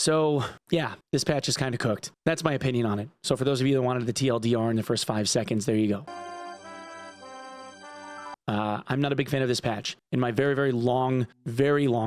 So yeah, this patch is kind of cooked. That's my opinion on it. So for those of you that wanted the TLDR in the first 5 seconds, there you go. I'm not a big fan of this patch. In my very long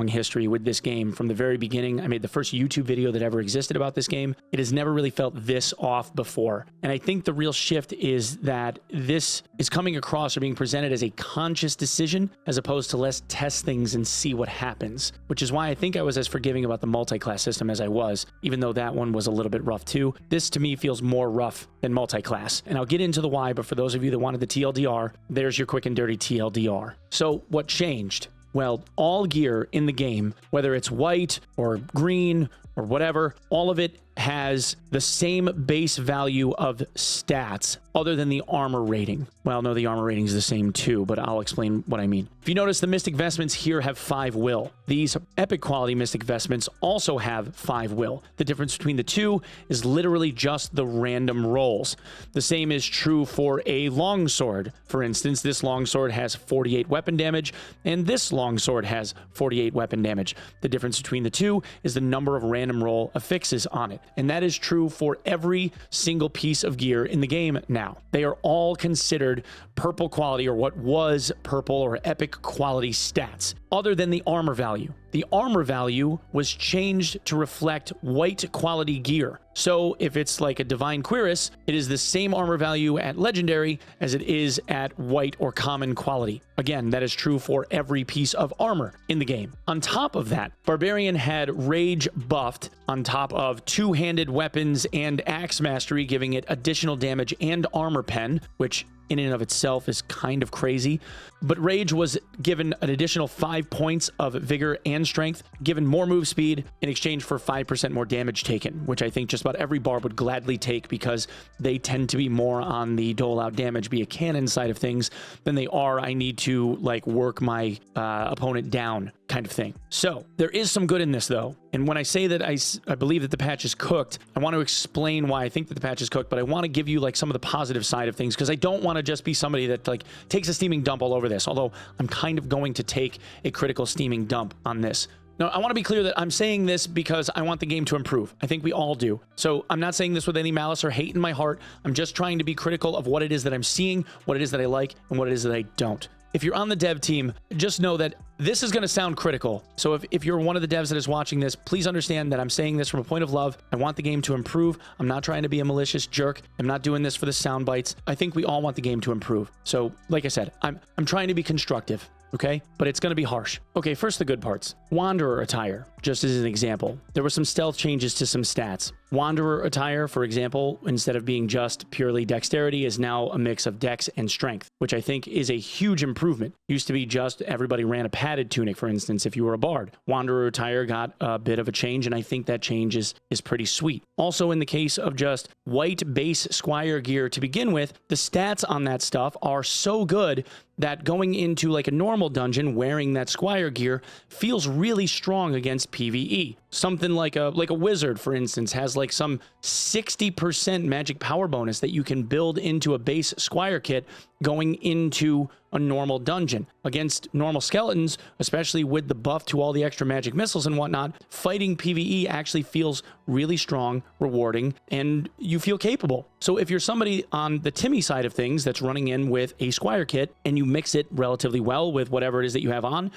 history with this game, from the very beginning, I made the first YouTube video that ever existed about this game. It has never really felt this off before. And I think the real shift is that this is coming across or being presented as a conscious decision as opposed to let's test things and see what happens, which is why I think I was as forgiving about the multi-class system as I was, even though that one was a little bit rough too. This to me feels more rough than multi-class. And I'll get into the why, but for those of you that wanted the TLDR, there's your quick and dirty TLDR. So what changed? Well, all gear in the game, whether it's white or green or whatever, all of it has the same base value of stats other than the armor rating. Well, no, the armor rating is the same too, but I'll explain what I mean. If you notice, the Mystic Vestments here have 5 will. These epic quality Mystic Vestments also have 5 will. The difference between the two is literally just the random rolls. The same is true for a longsword. For instance, this longsword has 48 weapon damage, and this longsword has 48 weapon damage. The difference between the two is the number of random roll affixes on it. And that is true for every single piece of gear in the game now. They are all considered purple quality, or what was purple or epic quality stats, other than the armor value. The armor value was changed to reflect white quality gear. So if it's like a Divine Cuirass, it is the same armor value at legendary as it is at white or common quality. Again, that is true for every piece of armor in the game. On top of that, Barbarian had Rage buffed on top of two-handed weapons and Axe Mastery, giving it additional damage and armor pen, which in and of itself is kind of crazy. But Rage was given an additional 5 points of vigor and strength, given more move speed in exchange for 5% more damage taken, which I think just about every barb would gladly take because they tend to be more on the dole out damage, be a cannon side of things, than they are I need to like work my opponent down kind of thing. So there is some good in this though. And when I say that I believe that the patch is cooked, I want to explain why I think that the patch is cooked, but I want to give you like some of the positive side of things, because I don't want to just be somebody that like takes a steaming dump all over this, although I'm kind of going to take a critical steaming dump on this. Now, I want to be clear that I'm saying this because I want the game to improve. I think we all do. So I'm not saying this with any malice or hate in my heart. I'm just trying to be critical of what it is that I'm seeing, what it is that I like, and what it is that I don't. If you're on the dev team, just know that this is going to sound critical. So if you're one of the devs that is watching this, please understand that I'm saying this from a point of love. I want the game to improve. I'm not trying to be a malicious jerk. I'm not doing this for the sound bites. I think we all want the game to improve. So like I said, I'm trying to be constructive. Okay, but it's going to be harsh. Okay, first the good parts. Wanderer attire, just as an example. There were some stealth changes to some stats. Wanderer attire, for example, instead of being just purely dexterity, is now a mix of dex and strength, which I think is a huge improvement. Used to be just everybody ran a padded tunic, for instance, if you were a bard. Wanderer attire got a bit of a change, and I think that change is pretty sweet. Also, in the case of just white base squire gear to begin with, the stats on that stuff are so good that going into like a normal dungeon wearing that squire gear feels really strong against PvE. Something like a wizard, for instance, has like some 60% magic power bonus that you can build into a base squire kit going into a normal dungeon. Against normal skeletons, especially with the buff to all the extra magic missiles and whatnot, fighting PvE actually feels really strong, rewarding, and you feel capable. So if you're somebody on the Timmy side of things that's running in with a squire kit and you mix it relatively well with whatever it is that you have on,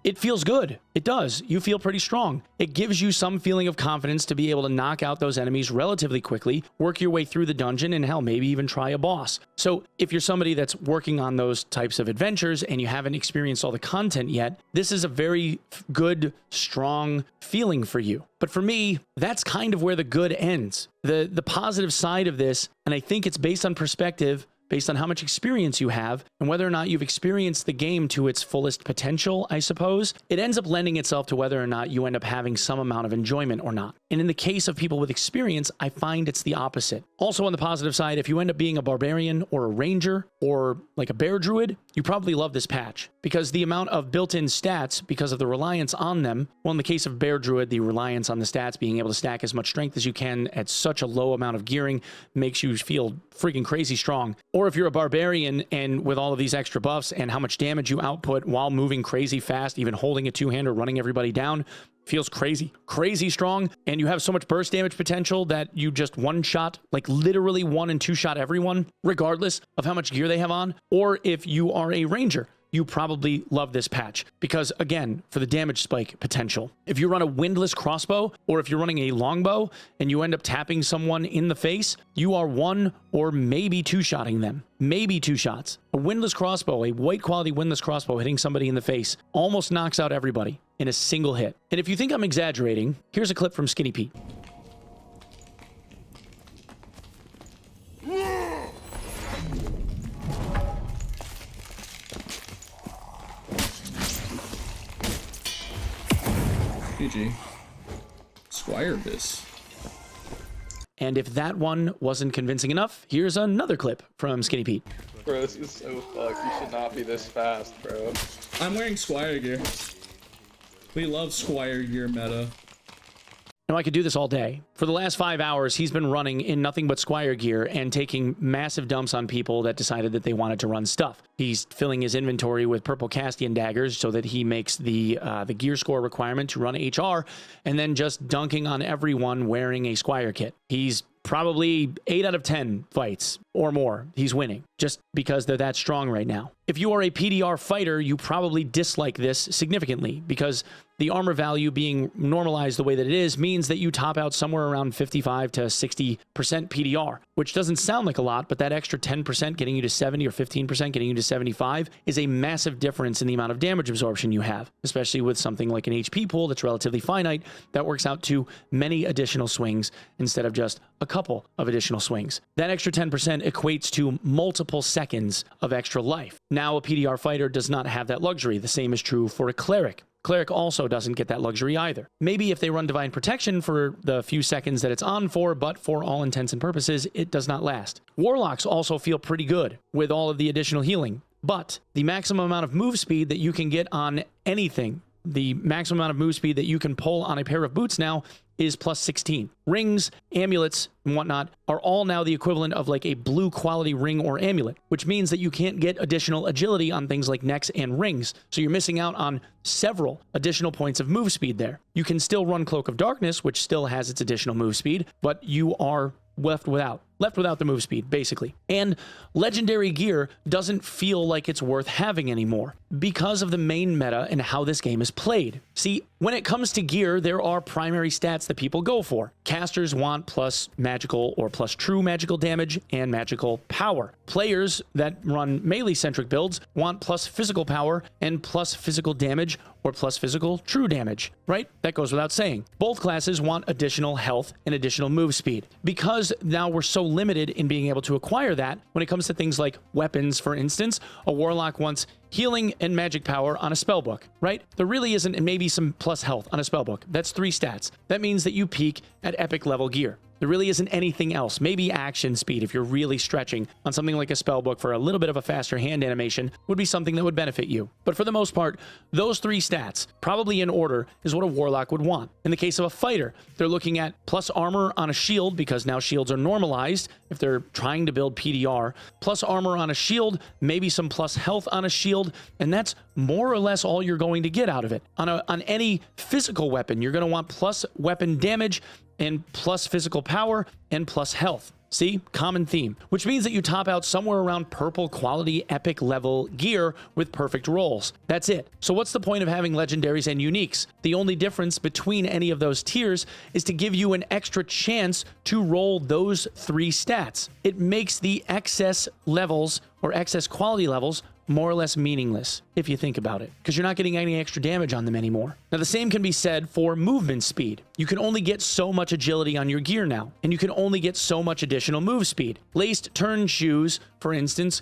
it feels good. It does. You feel pretty strong. It gives you some feeling of confidence to be able to knock out those enemies relatively quickly, work your way through the dungeon, and hell, maybe even try a boss. So if you're somebody that's working on those types of adventures and you haven't experienced all the content yet, this is a very good, strong feeling for you. But for me, that's kind of where the good ends. The positive side of this, and I think it's based on perspective, based on how much experience you have and whether or not you've experienced the game to its fullest potential, I suppose, it ends up lending itself to whether or not you end up having some amount of enjoyment or not. And in the case of people with experience, I find it's the opposite. Also on the positive side, if you end up being a barbarian or a ranger or like a bear druid, you probably love this patch because the amount of built-in stats, because of the reliance on them, well, in the case of bear druid, the reliance on the stats being able to stack as much strength as you can at such a low amount of gearing makes you feel freaking crazy strong. Or if you're a barbarian and with all of these extra buffs and how much damage you output while moving crazy fast, even holding a two-hander, running everybody down, feels crazy strong, and you have so much burst damage potential that you just one-shot, like literally 1 and 2-shot everyone, regardless of how much gear they have on. Or if you are a ranger, you probably love this patch because, again, for the damage spike potential. If you run a windless crossbow, or if you're running a longbow and you end up tapping someone in the face, you are 1 or maybe 2-shotting them. Maybe 2 shots. A windless crossbow, a white quality windless crossbow hitting somebody in the face almost knocks out everybody in a single hit. And if you think I'm exaggerating, here's a clip from Skinny Pete. GG. Squire this. And if that one wasn't convincing enough, here's another clip from Skinny Pete. Bro, this is so fucked. You should not be this fast, bro. I'm wearing Squire gear. We love Squire gear meta. Now, I could do this all day. For the last 5 hours, he's been running in nothing but Squire gear and taking massive dumps on people that decided that they wanted to run stuff. He's filling his inventory with purple Castian daggers so that he makes the gear score requirement to run HR, and then just dunking on everyone wearing a Squire kit. He's probably 8 out of 10 fights or more he's winning, just because they're that strong right now. If you are a PDR fighter, you probably dislike this significantly, because the armor value being normalized the way that it is means that you top out somewhere around 55 to 60% PDR, which doesn't sound like a lot, but that extra 10% getting you to 70 or 15% getting you to 75 is a massive difference in the amount of damage absorption you have, especially with something like an HP pool that's relatively finite that works out to many additional swings instead of just a couple of additional swings. That extra 10% equates to multiple seconds of extra life. Now, a PDR fighter does not have that luxury. The same is true for a cleric. Cleric also doesn't get that luxury either. Maybe if they run Divine Protection for the few seconds that it's on for, but for all intents and purposes, it does not last. Warlocks also feel pretty good with all of the additional healing, but the maximum amount of move speed that you can get on anything, the maximum amount of move speed that you can pull on a pair of boots now is plus 16. Rings, amulets, and whatnot are all now the equivalent of like a blue quality ring or amulet, which means that you can't get additional agility on things like necks and rings. So you're missing out on several additional points of move speed there. You can still run Cloak of Darkness, which still has its additional move speed, but you are left without the move speed, basically. And legendary gear doesn't feel like it's worth having anymore because of the main meta and how this game is played. See, when it comes to gear, there are primary stats that people go for. Casters want plus magical or plus true magical damage and magical power. Players that run melee-centric builds want plus physical power and plus physical damage or plus physical true damage, right? That goes without saying. Both classes want additional health and additional move speed. Because now we're so limited in being able to acquire that, when it comes to things like weapons, for instance, a warlock wants healing and magic power on a spellbook, right? There really isn't, and maybe some plus health on a spellbook. That's 3 stats. That means that you peak at epic level gear. There really isn't anything else. Maybe action speed, if you're really stretching on something like a spellbook for a little bit of a faster hand animation, would be something that would benefit you. But for the most part, those 3 stats, probably in order, is what a warlock would want. In the case of a fighter, they're looking at plus armor on a shield, because now shields are normalized if they're trying to build PDR, plus armor on a shield, maybe some plus health on a shield, and that's more or less all you're going to get out of it. On any physical weapon, you're going to want plus weapon damage and plus physical power and plus health. See, common theme, which means that you top out somewhere around purple quality epic level gear with perfect rolls. That's it. So what's the point of having legendaries and uniques? The only difference between any of those tiers is to give you an extra chance to roll those 3 stats. It makes the excess levels or excess quality levels more or less meaningless if you think about it, because you're not getting any extra damage on them anymore. Now, the same can be said for movement speed. You can only get so much agility on your gear now, and you can only get so much additional move speed. Laced turn shoes, for instance,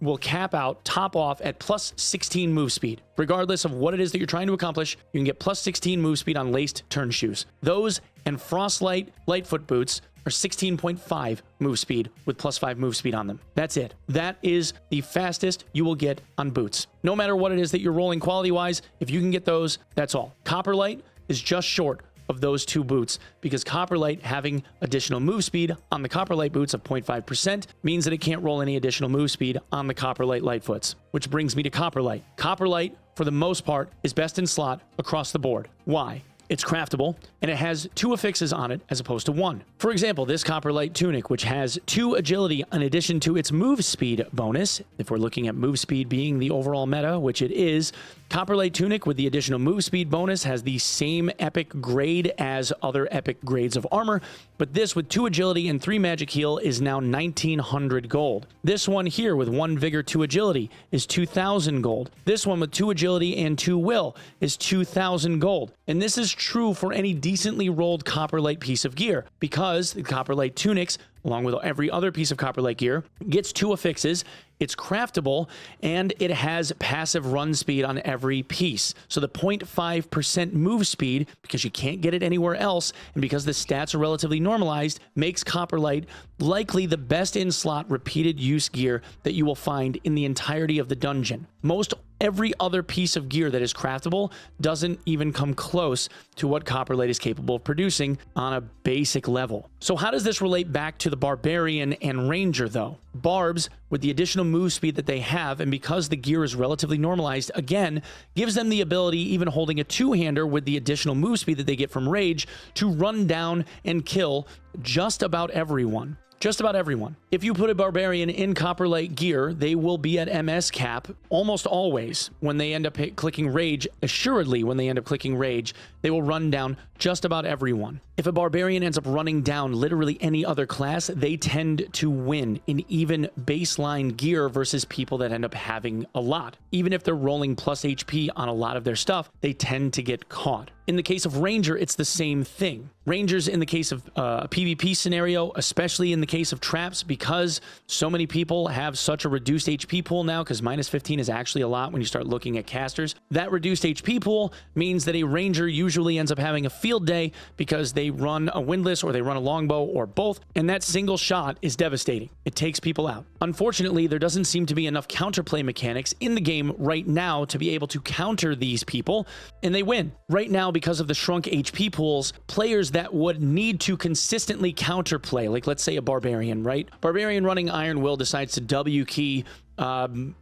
will top off at plus 16 move speed. Regardless of what it is that you're trying to accomplish, you can get plus 16 move speed on laced turn shoes. Those and Frostlight Lightfoot boots are 16.5 move speed with plus 5 move speed on them. That's it. That is the fastest you will get on boots. No matter what it is that you're rolling quality-wise, if you can get those, that's all. Copperlight is just short of those 2 boots, because Copperlight having additional move speed on the Copperlight boots of 0.5% means that it can't roll any additional move speed on the Copperlight Lightfoots, which brings me to Copperlight. Copperlight, for the most part, is best in slot across the board. Why? it's craftable, and it has 2 affixes on it as opposed to 1. For example, this Copperlight Tunic, which has 2 agility in addition to its move speed bonus. If we're looking at move speed being the overall meta, which it is, Copperlight Tunic with the additional move speed bonus has the same epic grade as other epic grades of armor, but this with 2 agility and 3 magic heal is now 1900 gold. This one here with 1 vigor, 2 agility is 2000 gold. This one with 2 agility and 2 will is 2000 gold. And this is true for any decently rolled Copperlight piece of gear, because the Copperlight Tunics, along with every other piece of Copperlight gear, gets 2 affixes, it's craftable, and it has passive run speed on every piece. So the 0.5% move speed, because you can't get it anywhere else, and because the stats are relatively normalized, makes Copperlight likely the best in-slot repeated use gear that you will find in the entirety of the dungeon. Most every other piece of gear that is craftable doesn't even come close to what Copperlight is capable of producing on a basic level. So how does this relate back to the Barbarian and Ranger though? Barbs, with the additional move speed that they have, and because the gear is relatively normalized, again, gives them the ability, even holding a 2-hander with the additional move speed that they get from Rage, to run down and kill just about everyone. Just about everyone. If you put a Barbarian in Copperlight gear, they will be at MS cap almost always when they end up clicking Rage. Assuredly, when they end up clicking Rage, they will run down just about everyone. If a Barbarian ends up running down literally any other class, they tend to win in even baseline gear versus people that end up having a lot. Even if they're rolling plus HP on a lot of their stuff, they tend to get caught. In the case of Ranger, it's the same thing. Rangers, in the case of a PvP scenario, especially in the case of traps, because so many people have such a reduced HP pool now, because minus 15 is actually a lot when you start looking at casters, that reduced HP pool means that a Ranger usually ends up having a field day because they run a windlass or they run a longbow or both, and that single shot is devastating. It takes people out. Unfortunately, there doesn't seem to be enough counterplay mechanics in the game right now to be able to counter these people, and they win. Right now, because of the shrunk HP pools, players that would need to consistently counterplay, like let's say a Barbarian, right? Barbarian running Iron Will decides to W key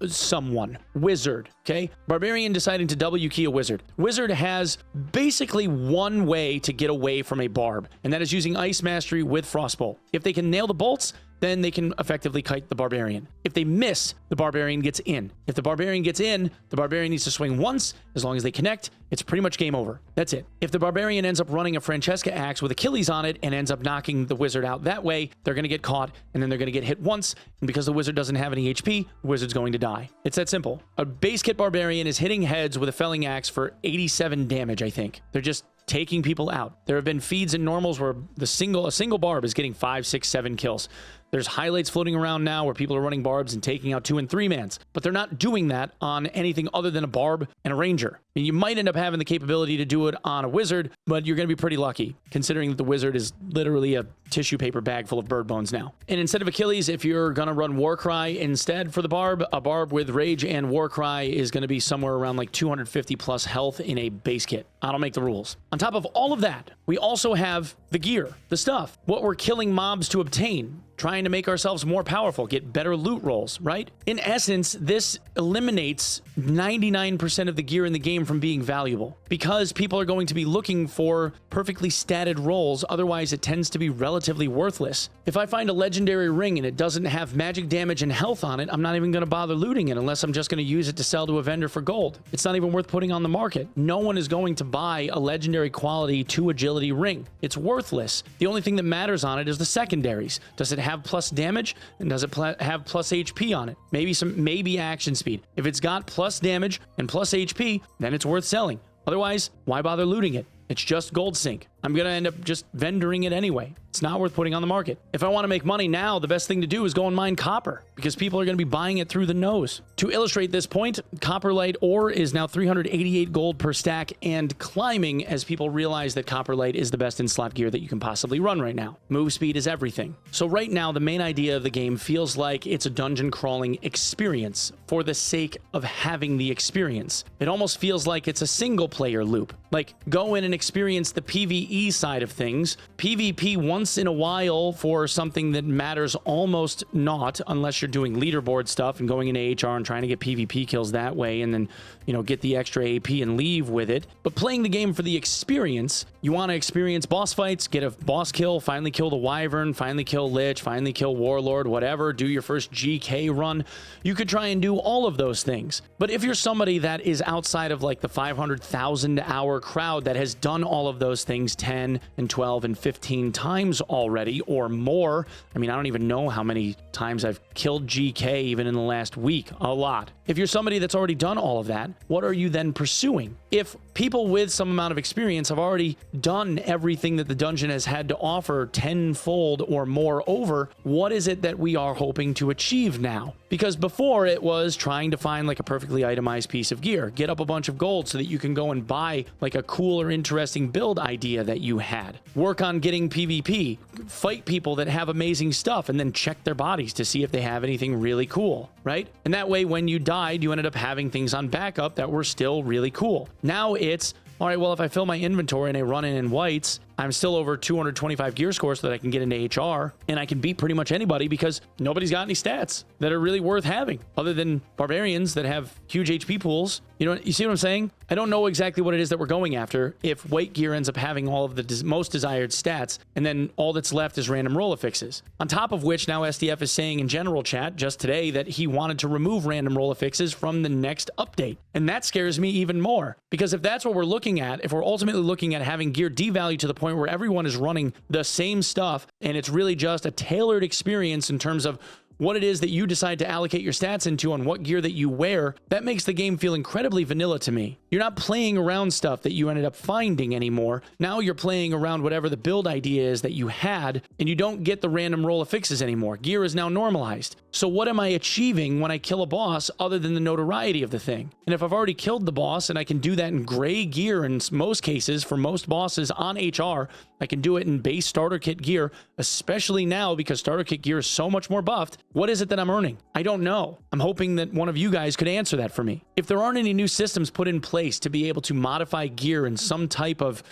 someone. Wizard, okay? Barbarian deciding to W key a Wizard. Wizard has basically one way to get away from a Barb, and that is using Ice Mastery with Frostbolt. If they can nail the bolts, then they can effectively kite the Barbarian. If they miss, the Barbarian gets in. If the Barbarian gets in, the Barbarian needs to swing once. As long as they connect, it's pretty much game over. That's it. If the Barbarian ends up running a Francesca axe with Achilles on it and ends up knocking the Wizard out that way, they're going to get caught, and then they're going to get hit once, and because the Wizard doesn't have any HP, the Wizard's going to die. It's that simple. A base kit Barbarian is hitting heads with a felling axe for 87 damage, I think. They're just taking people out. There have been feeds in normals where a single barb is getting 5, 6, 7 kills. There's highlights floating around now where people are running barbs and taking out 2 and 3 mans, but they're not doing that on anything other than a barb and a ranger. I mean, you might end up having the capability to do it on a wizard, but you're going to be pretty lucky, considering that the wizard is literally a tissue paper bag full of bird bones now. And instead of Achilles, if you're going to run Warcry instead for the barb, a barb with Rage and Warcry is going to be somewhere around like 250 plus health in a base kit. I don't make the rules. On top of all of that, we also have the gear, the stuff, what we're killing mobs to obtain, trying to make ourselves more powerful, get better loot rolls, right? In essence, this eliminates 99% of the gear in the game from being valuable because people are going to be looking for perfectly statted rolls. Otherwise, it tends to be relatively worthless. If I find a legendary ring and it doesn't have magic damage and health on it, I'm not even going to bother looting it unless I'm just going to use it to sell to a vendor for gold. It's not even worth putting on the market. No one is going to buy a legendary quality 2 agility ring. It's worthless. The only thing that matters on it is the secondaries. Does it have plus damage, and does it have plus HP on it? Maybe action speed. If it's got plus damage and plus HP, then it's worth selling. Otherwise, why bother looting it? It's just gold sink. I'm going to end up just vendoring it anyway. It's not worth putting on the market. If I want to make money now, the best thing to do is go and mine copper because people are going to be buying it through the nose. To illustrate this point, Copperlight ore is now 388 gold per stack and climbing as people realize that Copperlight is the best in slot gear that you can possibly run right now. Move speed is everything. So right now, the main idea of the game feels like it's a dungeon crawling experience for the sake of having the experience. It almost feels like it's a single player loop. Like, go in and experience the PvE PvE side of things. PvP once in a while for something that matters almost not, unless you're doing leaderboard stuff and going into HR and trying to get PvP kills that way, and then, you know, get the extra AP and leave with it. But playing the game for the experience, you want to experience boss fights, get a boss kill, finally kill the Wyvern, finally kill Lich, finally kill Warlord, whatever, do your first GK run. You could try and do all of those things. But if you're somebody that is outside of like the 500,000 hour crowd that has done all of those things 10 and 12 and 15 times already or more, I mean, I don't even know how many times I've killed GK even in the last week. A lot. If you're somebody that's already done all of that, what are you then pursuing? If people with some amount of experience have already done everything that the dungeon has had to offer tenfold or more over, what is it that we are hoping to achieve now? Because before it was trying to find like a perfectly itemized piece of gear, get up a bunch of gold so that you can go and buy like a cool or interesting build idea that you had. Work on getting PvP, fight people that have amazing stuff, and then check their bodies to see if they have anything really cool, right? And that way, when you died, you ended up having things on backup that were still really cool. Now it's, all right, well, if I fill my inventory and I run in whites, I'm still over 225 gear score so that I can get into HR, and I can beat pretty much anybody because nobody's got any stats that are really worth having other than barbarians that have huge HP pools. You know, you see what I'm saying? I don't know exactly what it is that we're going after if white gear ends up having all of the most desired stats, and then all that's left is random roll affixes. On top of which, now SDF is saying in general chat just today that he wanted to remove random roll affixes from the next update. And that scares me even more, because if that's what we're looking at, if we're ultimately looking at having gear devalue to the point where everyone is running the same stuff and it's really just a tailored experience in terms of what it is that you decide to allocate your stats into on what gear that you wear, that makes the game feel incredibly vanilla to me. You're not playing around stuff that you ended up finding anymore. Now you're playing around whatever the build idea is that you had, and you don't get the random roll affixes anymore. Gear is now normalized. So what am I achieving when I kill a boss other than the notoriety of the thing? And if I've already killed the boss and I can do that in gray gear in most cases for most bosses on HR, I can do it in base starter kit gear, especially now because starter kit gear is so much more buffed. What is it that I'm earning? I don't know. I'm hoping that one of you guys could answer that for me. If there aren't any new systems put in place to be able to modify gear in some type of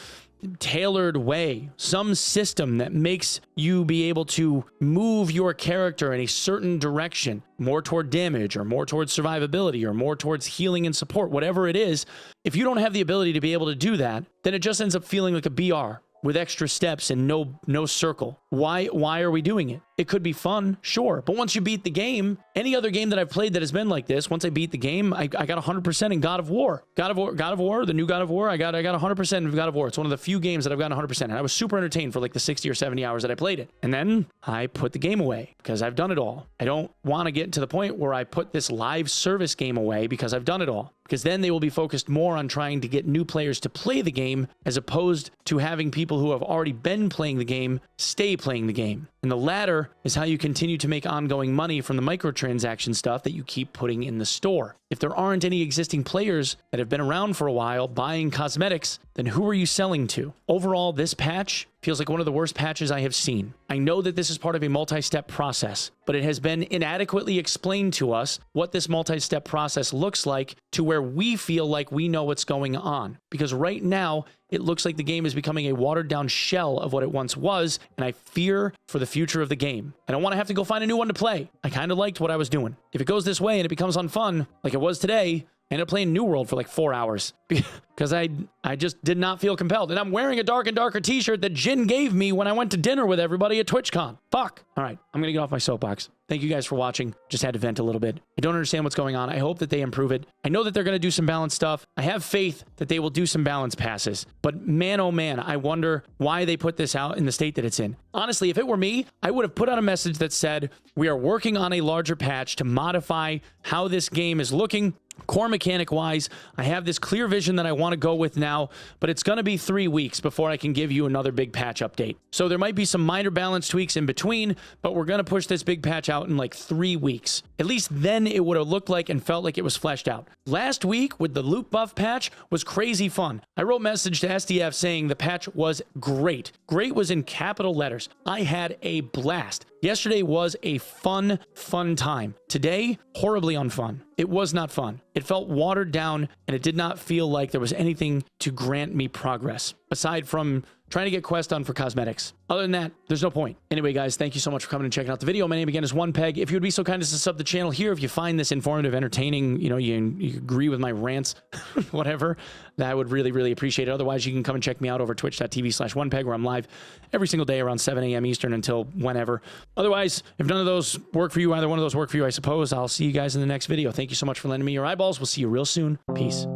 tailored way, some system that makes you be able to move your character in a certain direction, more toward damage or more towards survivability or more towards healing and support, whatever it is, if you don't have the ability to be able to do that, then it just ends up feeling like a BR with extra steps and no circle. Why are we doing it? It could be fun, sure. But once you beat the game, any other game that I've played that has been like this, once I beat the game, I got 100% in God of War. God of War, the new God of War, I got 100% in God of War. It's one of the few games that I've gotten 100%. And I was super entertained for like the 60 or 70 hours that I played it. And then I put the game away because I've done it all. I don't want to get to the point where I put this live service game away because I've done it all. Because then they will be focused more on trying to get new players to play the game as opposed to having people who have already been playing the game stay playing the game. And the latter is how you continue to make ongoing money from the microtransaction stuff that you keep putting in the store. If there aren't any existing players that have been around for a while buying cosmetics, then who are you selling to? Overall, this patch feels like one of the worst patches I have seen. I know that this is part of a multi-step process, but it has been inadequately explained to us what this multi-step process looks like to where we feel like we know what's going on. Because right now, it looks like the game is becoming a watered-down shell of what it once was, and I fear for the future of the game. I don't want to have to go find a new one to play. I kind of liked what I was doing. If it goes this way and it becomes unfun, like it was today, I ended up playing New World for like 4 hours because I just did not feel compelled. And I'm wearing a Dark and Darker t-shirt that Jin gave me when I went to dinner with everybody at TwitchCon. Fuck. All right, I'm going to get off my soapbox. Thank you guys for watching. Just had to vent a little bit. I don't understand what's going on. I hope that they improve it. I know that they're going to do some balance stuff. I have faith that they will do some balance passes. But man, oh man, I wonder why they put this out in the state that it's in. Honestly, if it were me, I would have put out a message that said, we are working on a larger patch to modify how this game is looking. Core mechanic wise, I have this clear vision that I want to go with now, but it's going to be 3 weeks before I can give you another big patch update. So there might be some minor balance tweaks in between, but we're going to push this big patch out in like 3 weeks. At least then it would have looked like and felt like it was fleshed out. Last week with the loot buff patch was crazy fun. I wrote a message to SDF saying the patch was great. Great was in capital letters. I had a blast. Yesterday was a fun time. Today, horribly unfun. It was not fun. It felt watered down, and it did not feel like there was anything to grant me progress, aside from trying to get quests done for cosmetics. Other than that, there's no point. Anyway, guys, thank you so much for coming and checking out the video. My name again is Onepeg. If you would be so kind as to sub the channel here, if you find this informative, entertaining, you agree with my rants, whatever, that I would really, really appreciate it. Otherwise, you can come and check me out over twitch.tv/Onepeg, where I'm live every single day around 7 a.m. Eastern until whenever. Otherwise, if none of those work for you, either one of those work for you, I suppose, I'll see you guys in the next video. Thank you so much for lending me your eyeballs. We'll see you real soon. Peace.